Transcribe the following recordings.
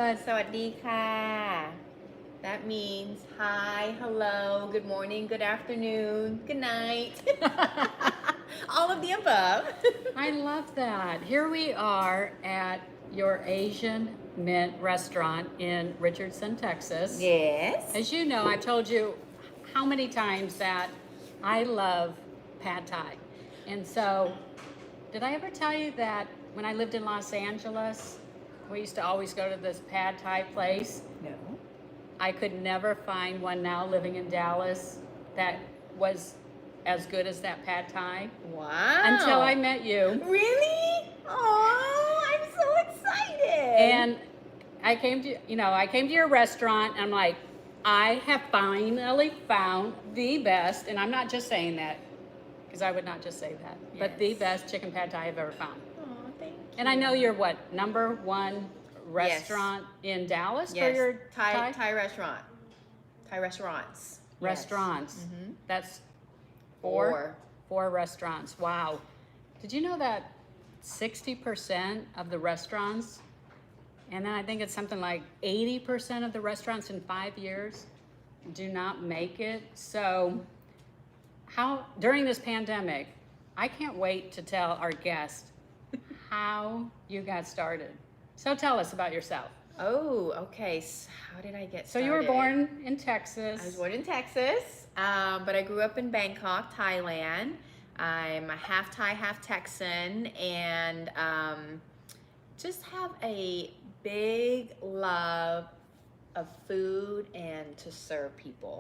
สวัสดีค่ะ That means hi, hello, good morning, good afternoon, good night. All of the above. I love that. Here we are at your Asian Mint restaurant in Richardson, Texas. Yes. As you know, I've told you how many times that I love pad thai. And so, did I ever tell you that when I lived in Los Angeles, we used to always go to this pad thai place? No. I could never find one now living in Dallas that was as good as that pad thai Wow. until I met you. Really? Oh, I'm so excited. And I came to your restaurant and I'm like, I have finally found the best, and I'm not just saying that because I would not just say that, but the Yes. best chicken pad thai I've ever found. Oh, thank you. And I know you're what, number one restaurant in Dallas for Yes. your Thai restaurant. Thai restaurants. restaurants. Yes. Mhm. That's Four. four restaurants. Wow. Did you know that 60% of the restaurants, and then I think it's something like 80% of the restaurants in 5 years do not make it? So how during this pandemic, I can't wait to tell our guests how you got started. So tell us about yourself. Oh, okay. So how did I get So started? you were born in Texas. I was born in Texas, but I grew up in Bangkok, Thailand. I'm a half Thai, half Texan, and just have a big love of food and to serve people.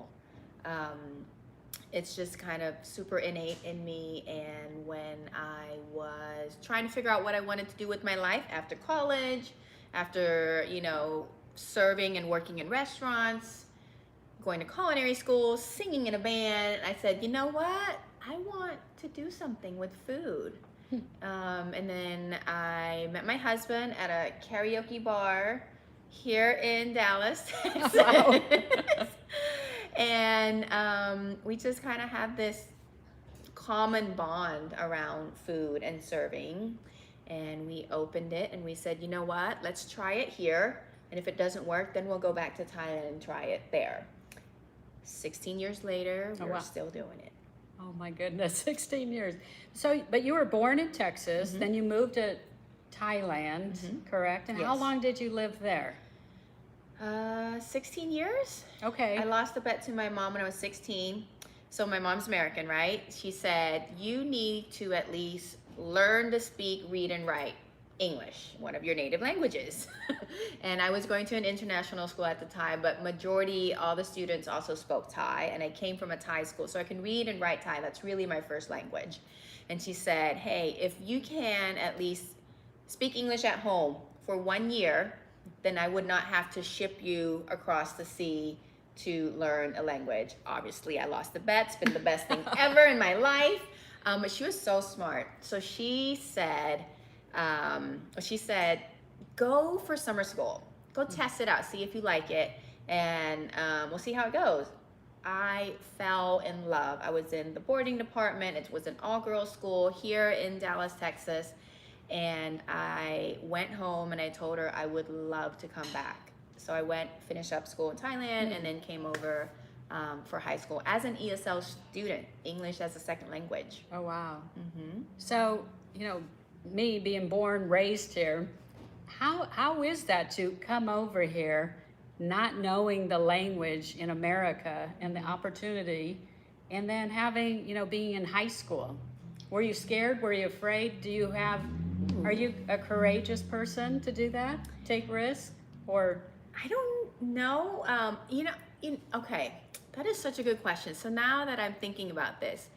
It's just kind of super innate in me. And when I was trying to figure out what I wanted to do with my life after college, after, serving and working in restaurants, going to culinary school, singing in a band, I said, you know what? I want to do something with food. And then I met my husband at a karaoke bar here in Dallas, Texas. Wow. And we just kind of have this common bond around food and serving. And we opened it and we said, you know what? Let's try it here. And if it doesn't work, then we'll go back to Thailand and try it there. 16 years later, Oh, we're wow. still doing it. Oh my goodness, 16 years. So, but you were born in Texas, then you moved to Thailand, correct? And how Yes. long did you live there? 16 years. Okay. I lost the bet to my mom when I was 16. So my mom's American, right? She said, you need to at least learn to speak, read, and write English, one of your native languages. And I was going to an international school at the time, but majority, all the students also spoke Thai, and I came from a Thai school, so I can read and write Thai. That's really my first language. And she said, hey, if you can at least speak English at home for 1 year, then I would not have to ship you across the sea to learn a language. Obviously, I lost the bet. It's been the best thing ever in my life. But she was so smart. So she said, go for summer school. Go test it out. See if you like it. And we'll see how it goes. I fell in love. I was in the boarding department. It was an all-girls school here in Dallas, Texas. And I went home and I told her I would love to come back. So I went, finished up school in Thailand, and then came over for high school as an ESL student, English as a second language. Oh, wow. So, me being born, raised here, how is that to come over here not knowing the language in America and the opportunity, and then having, being in high school? Were you scared? Were you afraid? Are you a courageous person to do that? Take risks? Or? I don't know. Okay, that is such a good question. So now that I'm thinking about this,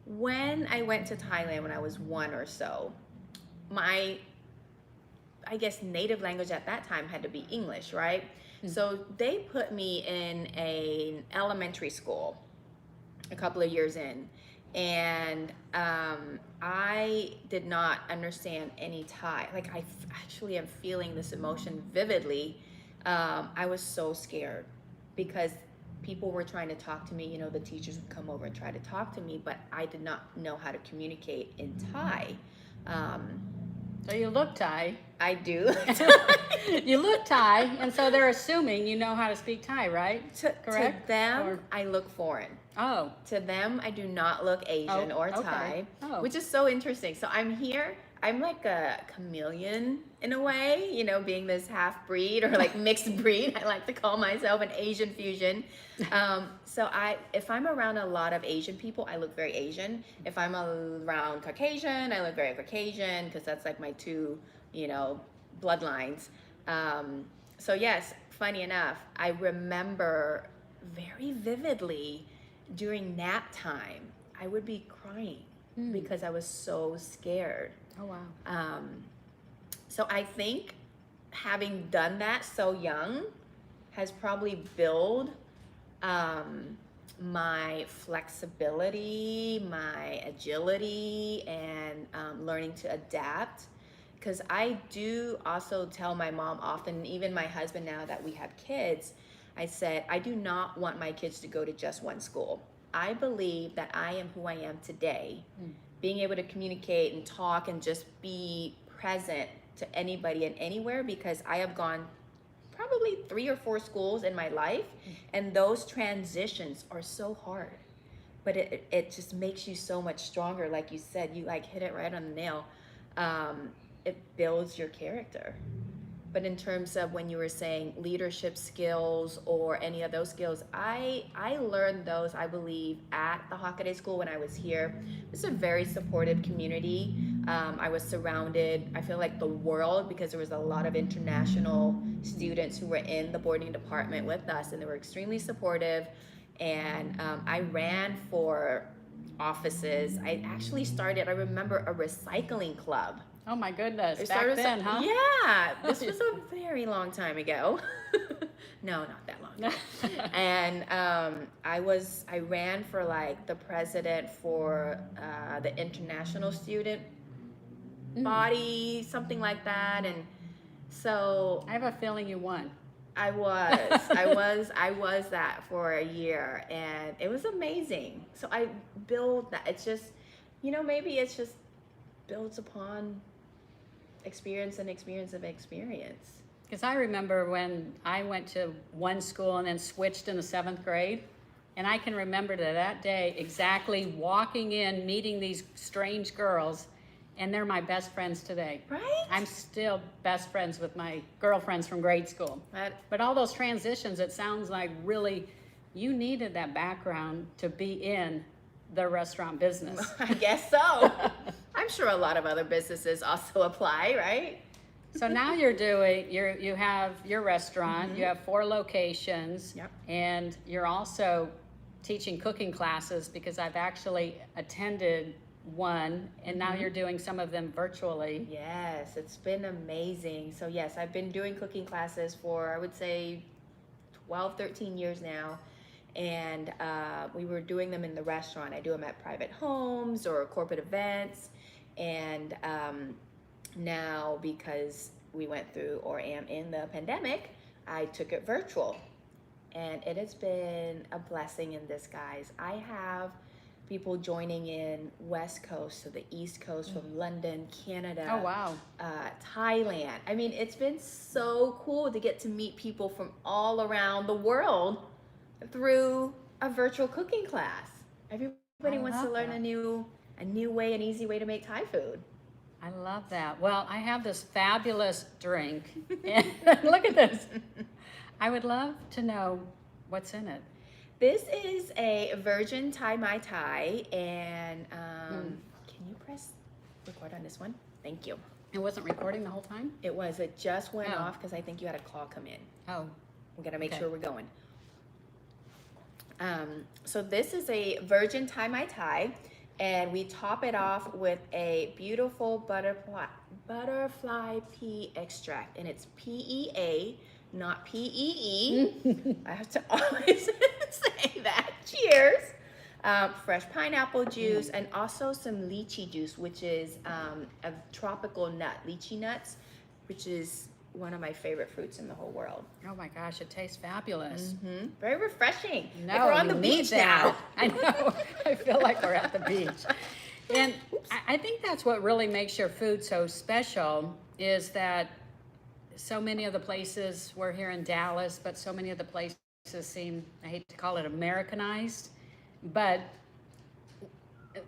when I went to Thailand when I was 1 or so, my, I guess, native language at that time had to be English, right? So they put me in an elementary school a couple of years in. And I did not understand any Thai. Like, I actually am feeling this emotion vividly. I was so scared because people were trying to talk to me. The teachers would come over and try to talk to me, but I did not know how to communicate in Thai. So you look Thai. I do. You look Thai, and so they're assuming you know how to speak Thai, right? Correct? To them, Or- I look foreign. Oh, To them, I do not look Asian or okay. Thai, Oh. which is so interesting. So I'm here, I'm like a chameleon in a way, you know, being this half breed or like mixed breed. I like to call myself an Asian fusion. So if I'm around a lot of Asian people, I look very Asian. If I'm around Caucasian, I look very Caucasian because that's like my two, you know, bloodlines. So yes, funny enough, I remember very vividly during nap time, I would be crying because I was so scared. oh wow. So I think having done that so young has probably built my flexibility, my agility, and learning to adapt. Because I do also tell my mom often, even my husband now that we have kids, I said, I do not want my kids to go to just one school. I believe that I am who I am today, being able to communicate and talk and just be present to anybody and anywhere, because I have gone probably 3 or 4 schools in my life, and those transitions are so hard. But it just makes you so much stronger. Like you said, you like hit it right on the nail. It builds your character. But in terms of when you were saying leadership skills or any of those skills, I learned those, I believe, at the Hockaday School when I was here. It's a very supportive community. I was surrounded, I feel like the world, because there was a lot of international students who were in the boarding department with us, and they were extremely supportive. And I ran for offices. I actually started, I remember, a recycling club. Oh my goodness, It back started then, huh? Yeah, this was a very long time ago. No, not that long. And I ran for like the president for the international student body, something like that. And so I have a feeling you won. I was that for a year, and it was amazing. So I build that. It's just, you know, maybe it's just builds upon experience and experience of experience. Because I remember when I went to one school and then switched in the 7th grade, and I can remember that day exactly walking in, meeting these strange girls, and they're my best friends today. Right? I'm still best friends with my girlfriends from grade school. But all those transitions, it sounds like really you needed that background to be in the restaurant business. I guess so. I'm sure a lot of other businesses also apply, right? So now you have your restaurant, you have 4 locations, Yep. and you're also teaching cooking classes, because I've actually attended one, and now you're doing some of them virtually. Yes, it's been amazing. So yes, I've been doing cooking classes for, I would say, 12, 13 years now. And we were doing them in the restaurant. I do them at private homes or corporate events. And now, because we went through or am in the pandemic, I took it virtual. And it has been a blessing in disguise. I have people joining in West Coast to the East Coast, from London, Canada. Oh, wow. Thailand. I mean, it's been so cool to get to meet people from all around the world through a virtual cooking class. Everybody wants to learn a new way, an easy way to make Thai food. I love that. Well, I have this fabulous drink. And look at this. I would love to know what's in it. This is a virgin Thai Mai Tai, and can you press record on this one? Thank you. It wasn't recording the whole time? It was. It just went Oh. off because I think you had a call come in. Oh, We gotta make Okay. sure we're going. So this is a virgin Thai Mai Tai, and we top it off with a beautiful butterfly pea extract, and it's PEA, not PEE. I have to always say that. Cheers. Fresh pineapple juice, and also some lychee juice, which is a tropical nut, lychee nuts, which is one of my favorite fruits in the whole world. oh my gosh, it tastes fabulous. Very refreshing. No, Like we're on you the need beach that. now. I know. I feel like we're at the beach. And I think that's what really makes your food so special is that so many of the places, we're here in Dallas, but so many of the places seem, I hate to call it Americanized, but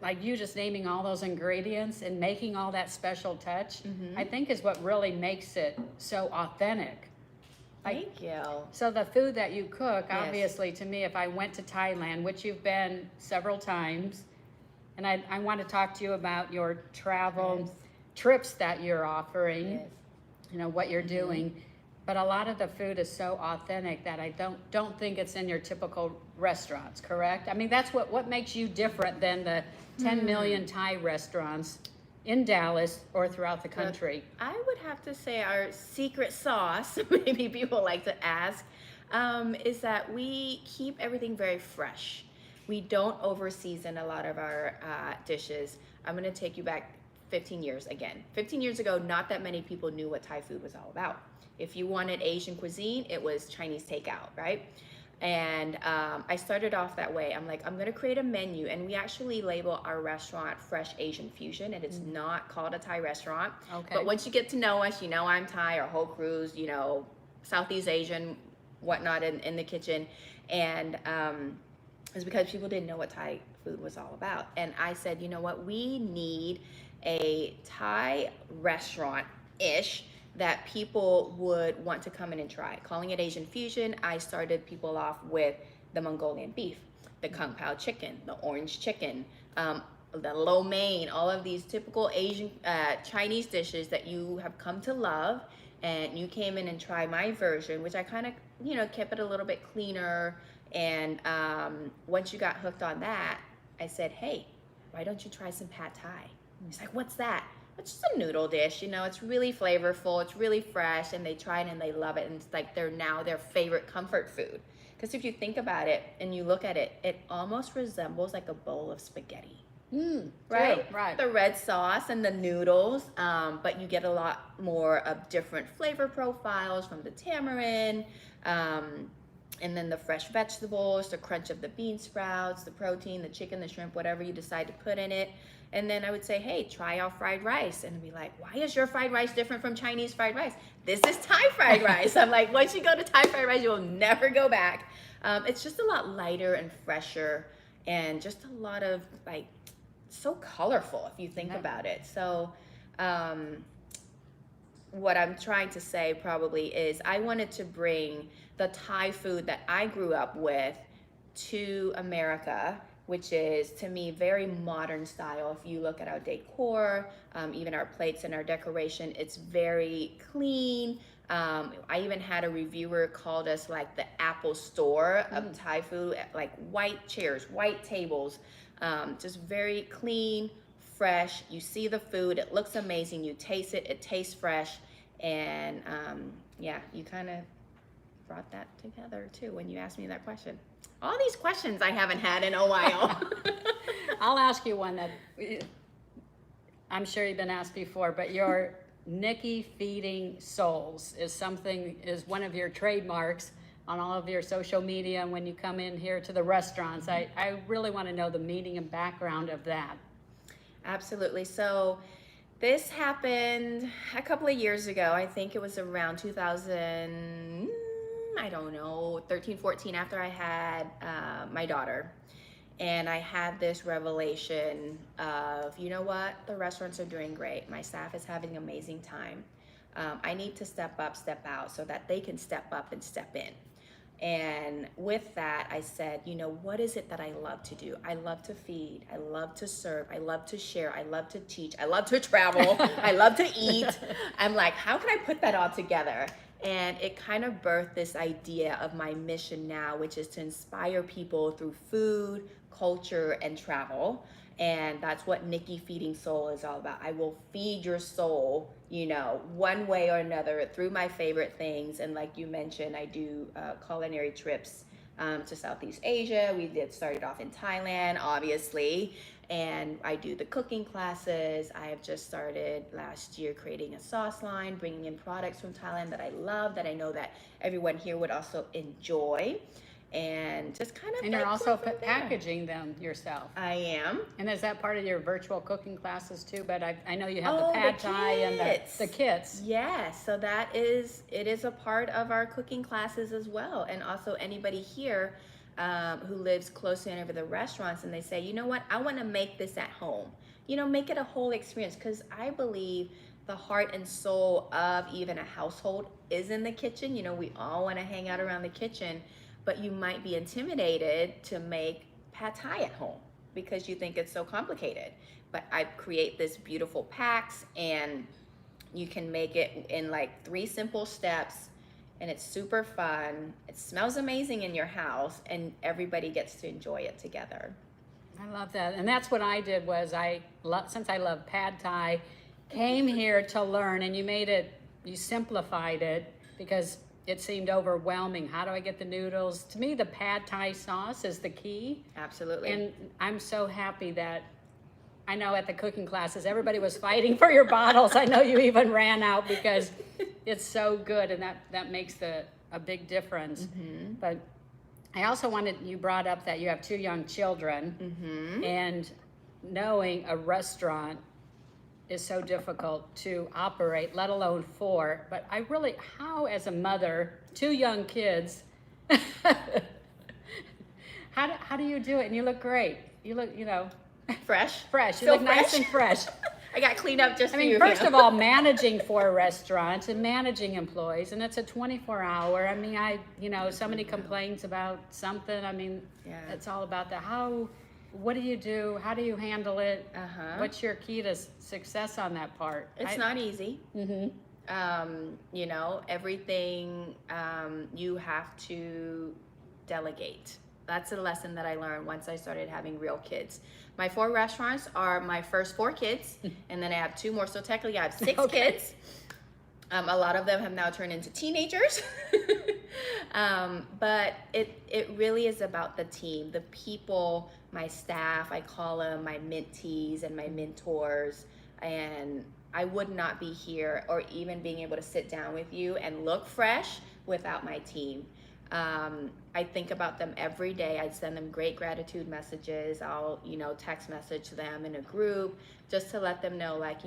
like you just naming all those ingredients and making all that special touch, I think is what really makes it so authentic. Like, Thank you. so the food that you cook, Yes. obviously to me, if I went to Thailand, which you've been several times, and I want to talk to you about your travel Yes. trips that you're offering, Yes. you know, what you're doing. But a lot of the food is so authentic that I don't think it's in your typical restaurants, correct? I mean, that's what makes you different than the 10 million Thai restaurants in Dallas or throughout the country. I would have to say our secret sauce, maybe people like to ask, is that we keep everything very fresh. We don't over season a lot of our dishes. I'm going to take you back 15 years again. 15 years ago, not that many people knew what Thai food was all about. If you wanted Asian cuisine, it was Chinese takeout, right? And I started off that way. I'm like, I'm gonna create a menu, and we actually label our restaurant Fresh Asian Fusion, and it's not called a Thai restaurant. Okay. But once you get to know us, you know I'm Thai, our whole crew's, you know, Southeast Asian, whatnot in the kitchen. And it's because people didn't know what Thai food was all about. And I said, you know what, we need a Thai restaurant-ish that people would want to come in and try. Calling it Asian Fusion, I started people off with the Mongolian beef, the Kung Pao chicken, the orange chicken, the lo mein, all of these typical Asian Chinese dishes that you have come to love. And you came in and tried my version, which I kind of, you know, kept it a little bit cleaner. And once you got hooked on that, I said, hey, why don't you try some pad thai? He's like, what's that? It's just a noodle dish, you know, it's really flavorful, it's really fresh, and they try it and they love it, and it's like they're now their favorite comfort food. Because if you think about it and you look at it, it almost resembles like a bowl of spaghetti. Right? Right. The red sauce and the noodles, but you get a lot more of different flavor profiles from the tamarind, and then the fresh vegetables, the crunch of the bean sprouts, the protein, the chicken, the shrimp, whatever you decide to put in it. And then I would say, hey, try our fried rice. And be like, why is your fried rice different from Chinese fried rice? This is Thai fried rice. I'm like, once you go to Thai fried rice, you will never go back. It's just a lot lighter and fresher, and just a lot of like, so colorful if you think about it. So what I'm trying to say probably is I wanted to bring the Thai food that I grew up with to America, which is to me very modern style. If you look at our decor, even our plates and our decoration, it's very clean. I even had a reviewer called us like the Apple store of Thai food, like white chairs, white tables, just very clean, fresh. You see the food, it looks amazing. You taste it, it tastes fresh. And yeah, you kind of brought that together too when you asked me that question. All these questions I haven't had in a while. I'll ask you one that I'm sure you've been asked before, but your Nikki Feeding Souls is one of your trademarks on all of your social media and when you come in here to the restaurants. I really want to know the meaning and background of that. Absolutely. So this happened a couple of years ago. I think it was around 2000, I don't know, 13, 14, after I had my daughter. And I had this revelation of, you know what, the restaurants are doing great. My staff is having an amazing time. I need to step up, step out so that they can step up and step in. And with that, I said, you know, what is it that I love to do? I love to feed. I love to serve. I love to share. I love to teach. I love to travel. I love to eat. I'm like, how can I put that all together? And it kind of birthed this idea of my mission now, which is to inspire people through food, culture, and travel. And that's what Nikki Feeding Soul is all about. I will feed your soul, you know, one way or another through my favorite things. And like you mentioned, I do culinary trips to Southeast Asia. We started off in Thailand, obviously. And I do the cooking classes. I have just started last year creating a sauce line, bringing in products from Thailand that I love, that I know that everyone here would also enjoy. and just kind of And you're grow also from there. packaging them yourself. I am. And is that part of your virtual cooking classes too? But I know you have Oh, the pad the thai and kits. the kits. Yes, so it is a part of our cooking classes as well. And also anybody here who lives close to any of the restaurants and they say, you know what, I want to make this at home. You know, make it a whole experience, because I believe the heart and soul of even a household is in the kitchen. You know, we all want to hang out around the kitchen, but you might be intimidated to make pad thai at home because you think it's so complicated. But I create this beautiful packs, and you can make it in like 3 simple steps, and it's super fun. It smells amazing in your house, and everybody gets to enjoy it together. I love that. And that's what I did was since I love pad thai, came here to learn, and you simplified it because it seemed overwhelming. How do I get the noodles? To me, the pad thai sauce is the key. Absolutely. And I'm so happy that I know at the cooking classes, everybody was fighting for your bottles. I know you even ran out because it's so good, and that makes a big difference. Mm-hmm. But I also you brought up that you have 2 young children, Mm-hmm. and knowing a restaurant is so difficult to operate, let alone 4. But how as a mother, 2 young kids, how do you do it? And you look great. You look, Fresh. fresh. You So look nice fresh. and fresh. I got cleaned up just I for mean, you. first Pam. of all, managing 4 restaurants and managing employees, and it's a 24-hour. I mean, somebody complains about something. I mean, Yeah. it's all about what do you do? How do you handle it? Uh-huh. What's your key to success on that part? It's not easy. You know, everything you have to delegate. That's a lesson that I learned once I started having real kids. My 4 restaurants are my first 4 kids, and then I have 2 more. So technically I have 6 Okay. kids. A lot of them have now turned into teenagers. But it really is about the team, the people, my staff. I call them my mentees and my mentors. And I would not be here or even being able to sit down with you and look fresh without my team. I think about them every day. I send them great gratitude messages. I'll, text message them in a group just to let them know, like,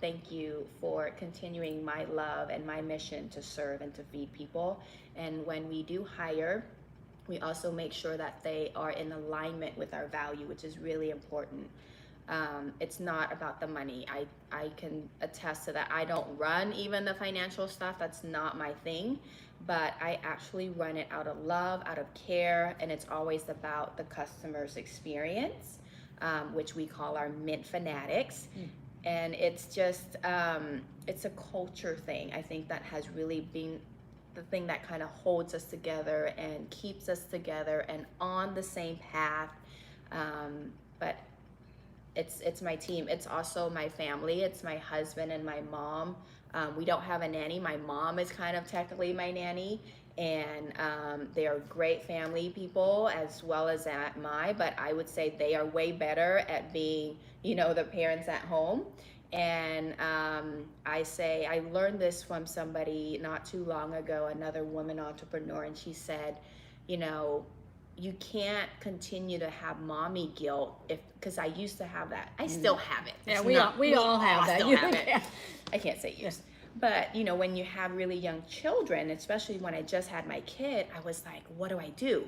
thank you for continuing my love and my mission to serve and to feed people. And when we do hire, we also make sure that they are in alignment with our value, which is really important. It's not about the money. I can attest to that. I don't run even the financial stuff. That's not my thing. But I actually run it out of love, out of care, and it's always about the customer's experience, which we call our Mint Fanatics. And it's just, it's a culture thing. I think that has really been the thing that kind of holds us together and keeps us together and on the same path. But it's my team. It's also my family. It's my husband and my mom. We don't have a nanny. My mom is kind of technically my nanny, and they are great family people as well as but I would say they are way better at being, the parents at home. And I learned this from somebody not too long ago, another woman entrepreneur, and she said, you can't continue to have mommy guilt because I used to have that. I still have it. Yeah, It's we all have that. still You have it. can. I can't say use. But, when you have really young children, especially when I just had my kid, I was like, what do I do?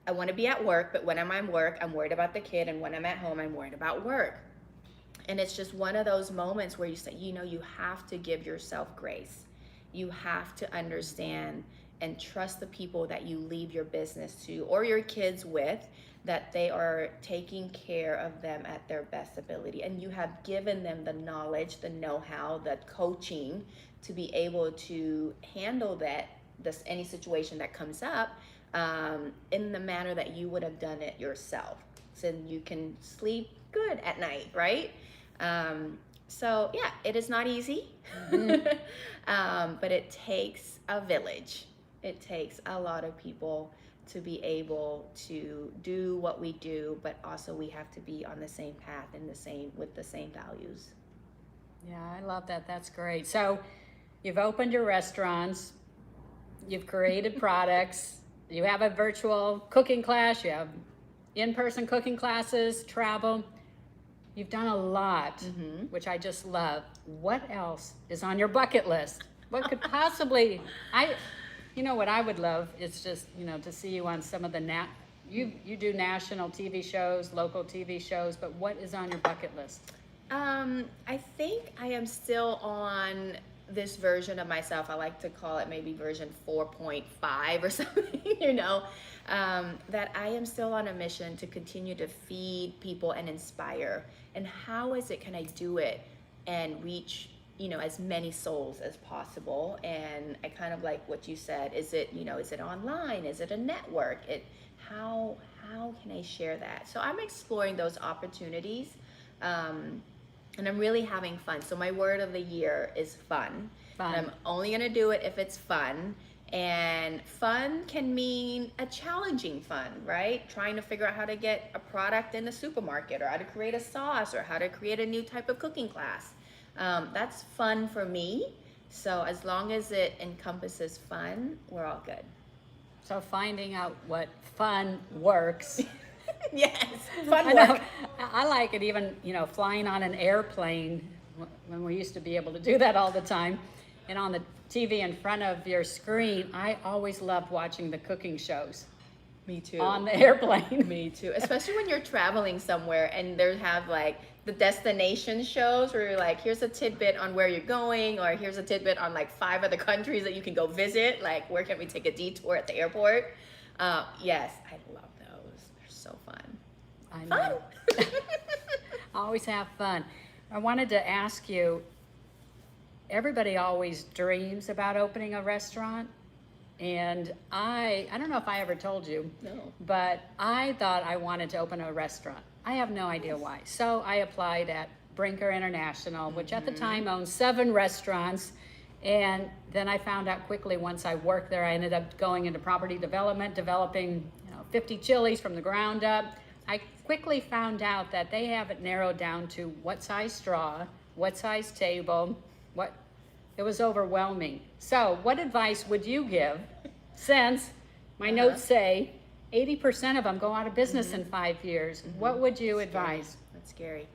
I want to be at work, but when I'm at work, I'm worried about the kid. And when I'm at home, I'm worried about work. And it's just one of those moments where you say, you have to give yourself grace. You have to understand and trust the people that you leave your business to or your kids with, that they are taking care of them at their best ability. And you have given them the knowledge, the know-how, the coaching to be able to handle any situation that comes up in the manner that you would have done it yourself. So you can sleep good at night, right? So yeah, it is not easy, but it takes a village. It takes a lot of people to be able to do what we do, but also we have to be on the same path and with the same values. Yeah, I love that. That's great. So you've opened your restaurants, you've created products, you have a virtual cooking class, you have in-person cooking classes, travel. You've done a lot, which I just love. What else is on your bucket list? What could possibly, what I would love is just, to see you on some of the, you do national TV shows, local TV shows, but what is on your bucket list? I think I am still on this version of myself. I like to call it maybe version 4.5 or something, that I am still on a mission to continue to feed people and inspire. And how can I do it and reach, as many souls as possible? And I kind of like what you said. Is it online? Is it a network? How can I share that? So I'm exploring those opportunities. And I'm really having fun. So my word of the year is fun. And I'm only gonna do it if it's fun. And fun can mean a challenging fun, right? Trying to figure out how to get a product in the supermarket, or how to create a sauce, or how to create a new type of cooking class. That's fun for me. So as long as it encompasses fun, we're all good. So finding out what fun works. Yes, fun work. I like it even, flying on an airplane when we used to be able to do that all the time. And on the TV in front of your screen, I always loved watching the cooking shows. Me too. On the airplane. Me too. Especially when you're traveling somewhere and they have like the destination shows where you're like, here's a tidbit on where you're going, or here's a tidbit on like 5 other countries that you can go visit. Like, where can we take a detour at the airport? Yes, I love those. They're so fun. I know. Fun. Always have fun. I wanted to ask you, everybody always dreams about opening a restaurant. And I don't know if I ever told you, but I thought I wanted to open a restaurant. I have no idea why. So I applied at Brinker International, which at the time owned 7 restaurants. And then I found out quickly, once I worked there, I ended up going into property development, developing 50 chilies from the ground up. I quickly found out that they have it narrowed down to what size straw, what size table, it was overwhelming. So what advice would you give, since my notes say 80% of them go out of business in 5 years? What would you advise? That's scary.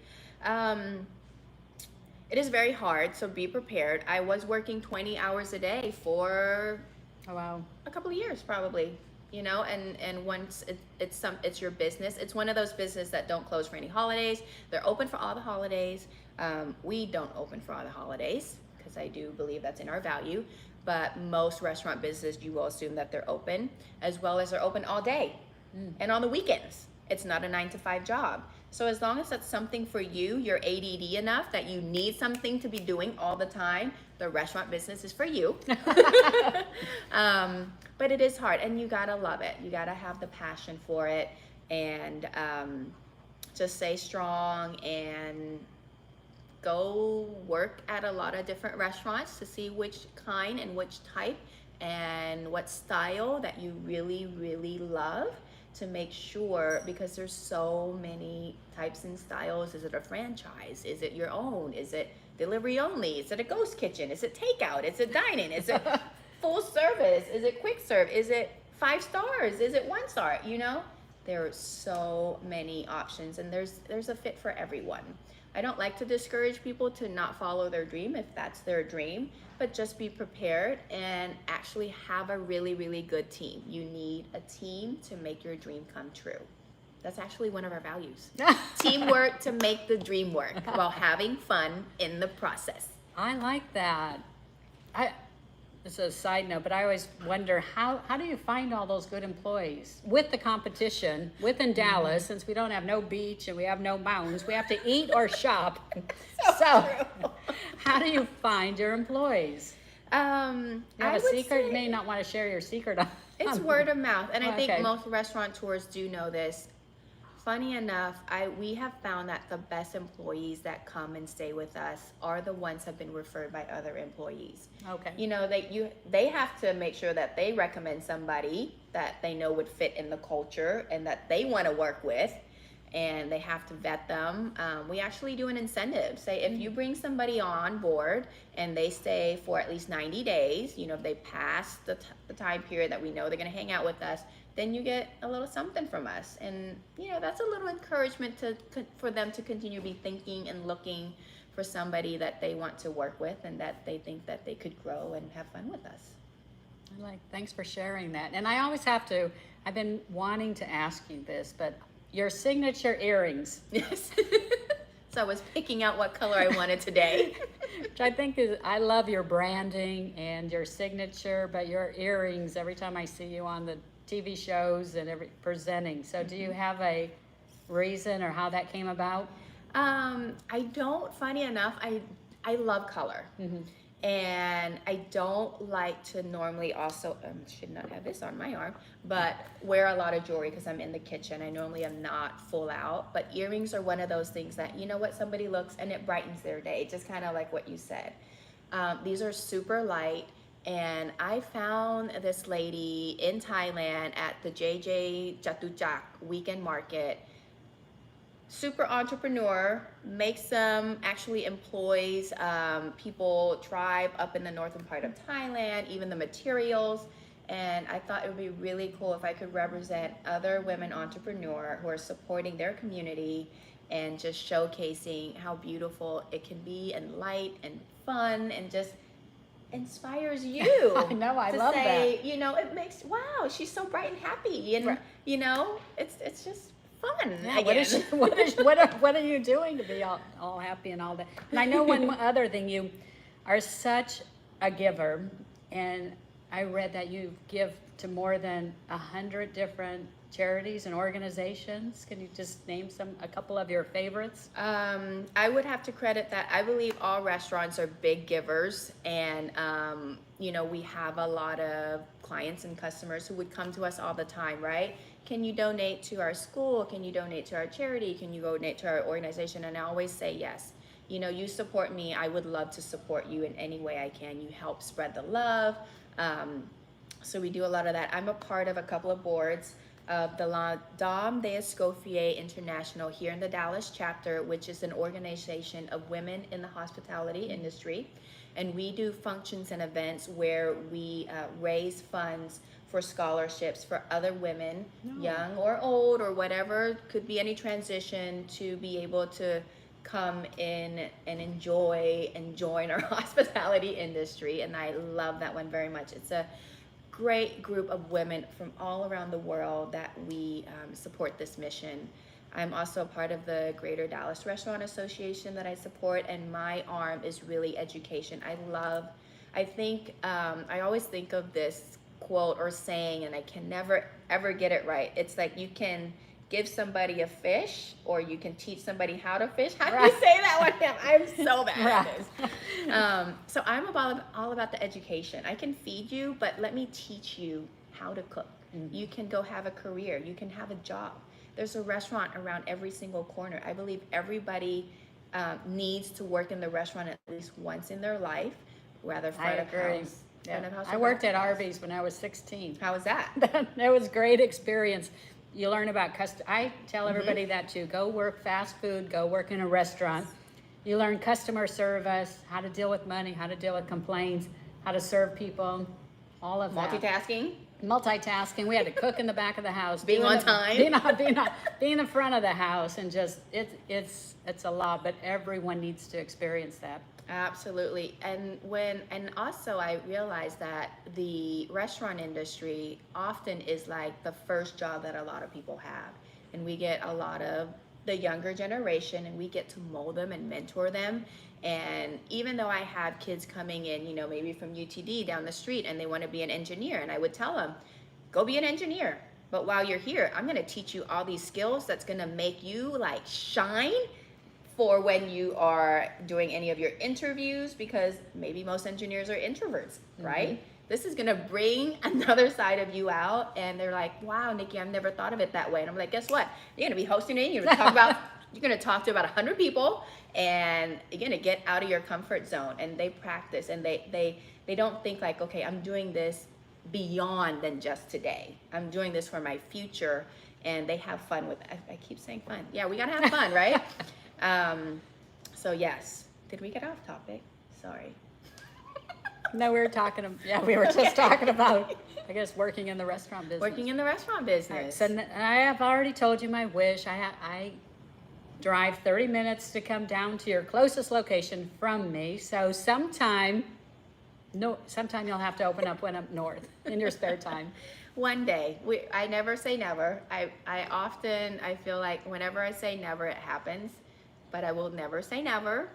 It is very hard, so be prepared. I was working 20 hours a day for a couple of years probably, and once it's your business. It's one of those businesses that don't close for any holidays. They're open for all the holidays. We don't open for all the holidays, because I do believe that's in our value. But most restaurant businesses, you will assume that they're open, as well as they're open all day and on the weekends. It's not a 9-to-5 job. So as long as that's something for you, you're ADD enough that you need something to be doing all the time, the restaurant business is for you. But it is hard, and you gotta love it. You gotta have the passion for it, and just stay strong and go work at a lot of different restaurants to see which kind and which type and what style that you really, really love, to make sure, because there's so many types and styles. Is it a franchise? Is it your own? Is it delivery only? Is it a ghost kitchen? Is it takeout? Is it dining? Is it full service? Is it quick serve? Is it 5 stars? Is it 1 star? There are so many options, and there's a fit for everyone. I don't like to discourage people to not follow their dream if that's their dream, but just be prepared and actually have a really, really good team. You need a team to make your dream come true. That's actually one of our values. Teamwork to make the dream work while having fun in the process. I like that. It's a side note, but I always wonder, how do you find all those good employees with the competition within Dallas, since we don't have no beach and we have no mountains, we have to eat or shop. So how do you find your employees? You have a secret? You may not want to share your secret. It's word of mouth, and I think most restaurateurs do know this. Funny enough, we have found that the best employees that come and stay with us are the ones that have been referred by other employees. Okay. They have to make sure that they recommend somebody that they know would fit in the culture and that they want to work with. and they have to vet them. We actually do an incentive. Say if you bring somebody on board and they stay for at least 90 days, if they pass the time period that we know they're going to hang out with us, then you get a little something from us. And, that's a little encouragement for them to continue to be thinking and looking for somebody that they want to work with and that they think that they could grow and have fun with us. Thanks for sharing that. And I always I've been wanting to ask you this, but your signature earrings. Yes. So I was picking out what color I wanted today. Which I think I love your branding and your signature, but your earrings, every time I see you on the TV shows and presenting. So do you have a reason or how that came about? I don't, funny enough, I love color. And I don't like to normally also, should not have this on my arm, but wear a lot of jewelry because I'm in the kitchen. I normally am not full out, but earrings are one of those things that, somebody looks and it brightens their day, just kind of like what you said. These are super light, and I found this lady in Thailand at the JJ Chatuchak weekend market. Super entrepreneur, makes them, actually employs people, tribe up in the northern part of Thailand, even the materials. And I thought it would be really cool if I could represent other women entrepreneurs who are supporting their community and just showcasing how beautiful it can be and light and fun and just inspires you. I know, I love that. It makes, wow, she's so bright and happy. And, Right. It's just fun. Yeah, Again. what are you doing to be all happy and all that? And I know one other thing, you are such a giver, and I read that you give to more than 100 different charities and organizations. Can you just name a couple of your favorites? I would have to credit that. I believe all restaurants are big givers, and we have a lot of clients and customers who would come to us all the time, right? Can you donate to our school? Can you donate to our charity? Can you donate to our organization? And I always say yes. You support me, I would love to support you in any way I can. You help spread the love. So we do a lot of that. I'm a part of a couple of boards of the La Dame de Escoffier International here in the Dallas chapter, which is an organization of women in the hospitality industry. And we do functions and events where we raise funds for scholarships for other women, young or old or whatever, could be any transition, to be able to come in and enjoy and join our hospitality industry. And I love that one very much. It's a great group of women from all around the world that we support this mission. I'm also a part of the Greater Dallas Restaurant Association that I support, and my arm is really education. I always think of this quote or saying, and I can never ever get it right. It's like you can give somebody a fish, or you can teach somebody how to fish. How do you say that one? I'm so bad at this. So I'm all about the education. I can feed you, but let me teach you how to cook. You can go have a career. You can have a job. There's a restaurant around every single corner. I believe everybody needs to work in the restaurant at least once in their life, whether front of house. Yeah. I worked at Arby's when I was 16. How was that? That was a great experience. You learn about I tell everybody that too. Go work fast food, go work in a restaurant. You learn customer service, how to deal with money, how to deal with complaints, how to serve people, all of that. Multitasking. We had to cook in the back of the house. Being on time. Being in the front of the house, and just, it's a lot, but everyone needs to experience that. Absolutely. And also I realized that the restaurant industry often is like the first job that a lot of people have. And we get a lot of the younger generation, and we get to mold them and mentor them. And even though I have kids coming in, maybe from UTD down the street, and they want to be an engineer, and I would tell them, go be an engineer. But while you're here, I'm going to teach you all these skills that's going to make you like shine for when you are doing any of your interviews, because maybe most engineers are introverts, right? This is gonna bring another side of you out, and they're like, wow, Nikki, I've never thought of it that way. And I'm like, guess what? You're gonna be hosting it, you're gonna talk to about 100 people, and you're gonna get out of your comfort zone. And they practice, and they don't think like, okay, I'm doing this beyond than just today. I'm doing this for my future, and they have fun with it. I keep saying fun. Yeah, we gotta have fun, right? So yes. Did we get off topic? Sorry. No, we were talking, we were just talking about, I guess, working in the restaurant business. Working in the restaurant business. So I have already told you my wish. I drive 30 minutes to come down to your closest location from me. So sometime you'll have to open up one up north in your spare time. One day. I never say never. I feel like whenever I say never, it happens. But I will never say never,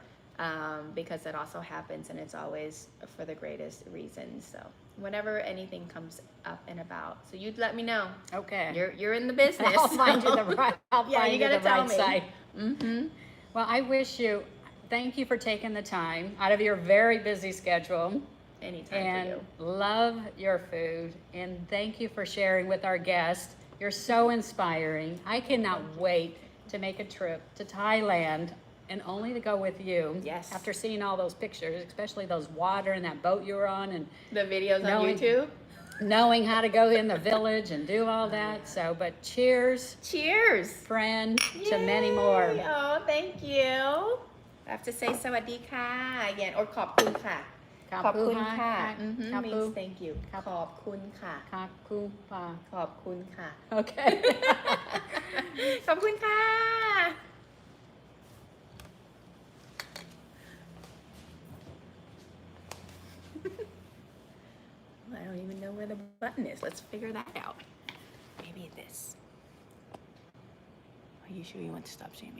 because it also happens, and it's always for the greatest reasons. So whenever anything comes up and about, so you'd let me know. Okay. You're in the business. I'll find you the right. I'll Yeah, find you you gotta the tell right me. side. Mm-hmm. Well, I wish you. Thank you for taking the time out of your very busy schedule. Anytime And for you. love your food, and thank you for sharing with our guests. You're so inspiring. I cannot wait to make a trip to Thailand, and only to go with you. Yes. After seeing all those pictures, especially those water and that boat you were on, and The videos on knowing- YouTube. knowing how to go in the village and do all that. So, but cheers, Cheers. friend, to many more. Yay. Oh, thank you. I have to say สวัสดีค่ะ again, or ขอบคุณค่ะ ขอบคุณค่ะ means thank you ขอบคุณค่ะ Kakupa. ขอบคุณค่ะ Okay. ขอบคุณค่ะ I don't even know where the button is. Let's figure that out. Maybe this. Are you sure you want to stop sharing me?